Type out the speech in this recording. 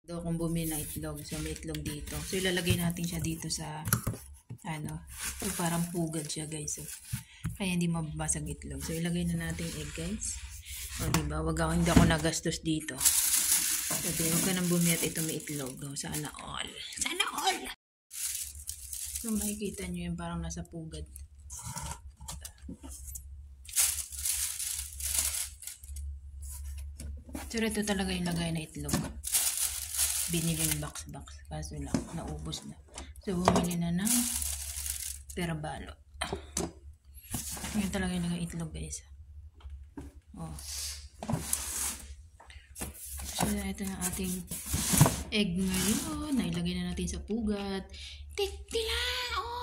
daw kung bumili ng itlog. So, may itlog dito. So, ilalagay natin siya dito sa, so, parang pugad siya, guys. So, kaya hindi mababasag itlog. So, ilagay na natin egg, guys. O, diba? Hindi ako nagastos dito. So, huwag ka nang bumili at ito may itlog. O, sana all. Sana all! So, makikita nyo yung parang nasa pugad. So, ito talaga yung lagay na itlog. Biniling box. Kaso lang, naubos na. So, bumili na ng perabalo. Yan talaga yung lagay itlog, guys. Oh. So, ito na ating egg ngayon. Nailagay na natin sa pugat. Tiktila! Oh!